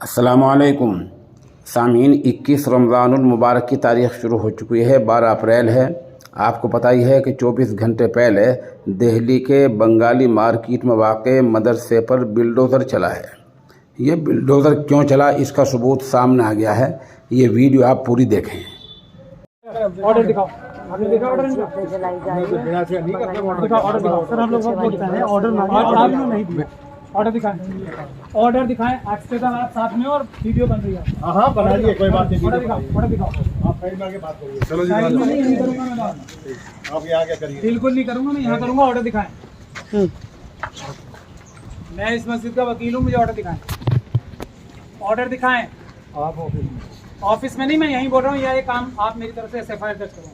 अस्सलामुअलैकुम सामीन, 21 रमज़ानुल मुबारक की तारीख़ शुरू हो चुकी है। 12 अप्रैल है। आपको पता ही है कि 24 घंटे पहले दिल्ली के बंगाली मार्केट में वाक़े मदरसे पर बिल्डोज़र चला है। ये बिल्डोज़र क्यों चला, इसका सबूत सामने आ गया है। ये वीडियो आप पूरी देखें। ऑर्डर दिखाओ, आपने देखा ऑर्डर इनका? ऑर्डर दिखाओ सर, हम लोग बोलते हैं ऑर्डर नहीं दिया। ऑर्डर दिखाएं, ऑर्डर दिखाएं। एक्सट्रा का आप साथ में और वीडियो बन रही है। हाँ बना रही है, कोई बात नहीं। ऑर्डर दिखाओ, ऑर्डर दिखाओ। आप साइड में आके बात करिए। चलो जी, नहीं करूंगा मैं बात। आप यहाँ क्या करिए? बिल्कुल नहीं करूंगा मैं, यहाँ करूंगा। ऑर्डर दिखाएं। मैं इस मस्जिद का वकील हूँ, मुझे ऑर्डर दिखाएं। ऑर्डर दिखाएं। आप ऑफिस में नहीं, मैं यहीं बोल रहा हूँ। यह काम आप मेरी तरफ से SFIR दर्ज करो।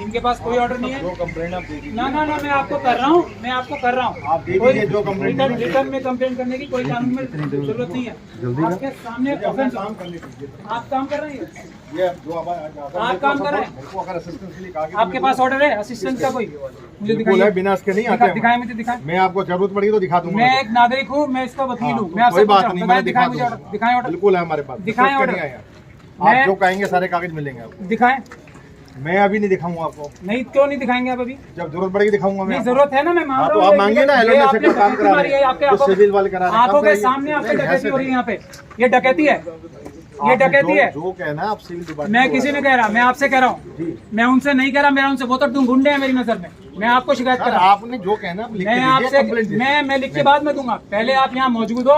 इनके पास कोई ऑर्डर नहीं है। जो कंप्लेंट आप दे दीजिए। ना मैं आपको कर रहा हूँ, आप दे दीजिए। जो कंप्लेंट रिटर्न में कंप्लेंट करने की कोई कानून में जरूरत नहीं है। आपके सामने काम करने दीजिए। आप काम कर रहे हैं, ये जो आप काम कर रहे हैं। आपके पास ऑर्डर है असिस्टेंट का कोई? मुझे दिखाइए। बिना इसके नहीं आता। दिखाएं, मुझे दिखाएं। मैं आपको जरूरत पड़ी तो दिखा दूंगा। मैं एक नागरिक हूँ, मैं इसका वकील हूँ। मैं आपसे बात नहीं, मैं दिखाएं मुझे ऑर्डर। दिखाएं ऑर्डर। बिल्कुल है हमारे पास। दिखाएं ऑर्डर। आप जो कहेंगे सारे कागज मिलेंगे आपको। दिखाएं। मैं अभी नहीं दिखाऊंगा आपको। नहीं, क्यों नहीं दिखाएंगे आप अभी? जब जरूरत पड़ेगी दिखाऊंगा मैं। जरूरत है ना, मैं मान रहा हूं। आप मांगिए ना। हेलो से काम करा रहे हैं, आपके सिविल वाले करा रहे हैं। आंखों के सामने आपकी डकैती हो रही है यहाँ पे। ये डकैती है, ये डकैती है। जो कहना है आप सिविल डिपार्टमेंट। मैं किसी ने कह रहा, मैं आपसे कह रहा हूँ। मैं उनसे नहीं कह रहा, मेरा उनसे। वो तो तुम गुंडे हैं मेरी नजर में। मैं आपको शिकायत कर रहा हूँ। आपने जो कहना मैं आपसे मैं लिख के बाद में दूंगा। पहले आप यहाँ मौजूद हो।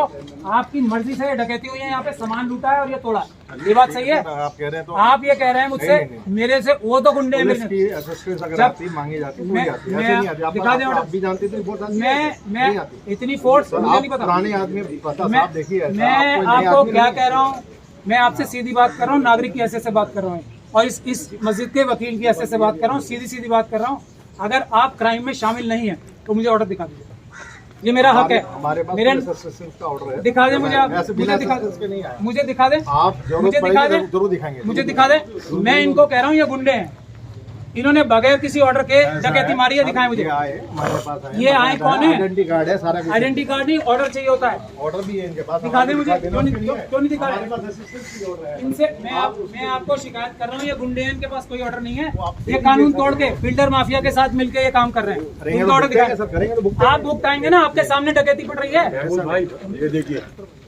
आपकी मर्जी से ये डकैती हुई है, यहाँ पे सामान लूटा है और ये तोड़ा। ये बात सही है? आप कह रहे हैं तो आप ये कह रहे हैं मुझसे, मेरे से। वो तो गुंडे हैं। दिखा दें ऑर्डर। मैं इतनी फोर्स मुझे नहीं पता। पुराने आदमी देखिए, मैं आपको क्या कह रहा हूँ। मैं आपसे सीधी बात कर रहा हूँ, नागरिक की हैसियत से बात कर रहा हूँ और इस मस्जिद के वकील की हैसियत से बात कर रहा हूँ। सीधी बात कर रहा हूँ। अगर आप क्राइम में शामिल नहीं है तो मुझे ऑर्डर दिखा दीजिए। ये मेरा हक है। हमारे पास का ऑर्डर है। दिखा दे मुझे। आप मुझे दिखा दें, मुझे दिखा दें। आप मुझे दिखा दें, जरूर दिखाएंगे। मुझे दिखा दें। मैं इनको कह रहा हूँ ये गुंडे हैं। इन्होंने बगैर किसी ऑर्डर के डकैती मारी है। दिखाएं मुझे। ये आए कौन है? आइडेंटिटी कार्ड है सारा। आइडेंटिटी कार्ड नहीं, ऑर्डर चाहिए होता है। ऑर्डर भी है इनके पास। दिखा दें मुझे। क्यों नहीं दिखा रहे? इनसे मैं आपको शिकायत कर रहा हूँ। ये गुंडे हैं, इनके पास कोई ऑर्डर नहीं है। ये कानून तोड़ के बिल्डर माफिया के साथ मिलकर ये काम कर रहे हैं। इनका ऑर्डर दिखाएं। आप बुक आएंगे ना, आपके सामने डकैती पड़ रही है। ये देखिए,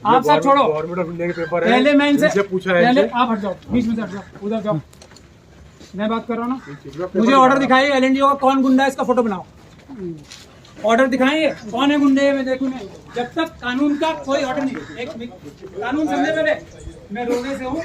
आप सब छोड़ो। पहले मैं इनसे पूछा है। पहले आप हट जाओ, बीच में से हट जाओ, उधर जाओ। मैं बात कर रहा हूँ ना। मुझे ऑर्डर दिखाइए। LNDO का कौन गुंडा है, इसका फोटो बनाओ। ऑर्डर दिखाइए, कौन है गुंडे? मैं देखूँ। जब तक कानून का कोई ऑर्डर नहीं। एक कानून समझे पहले। मैं रोने से हूँ।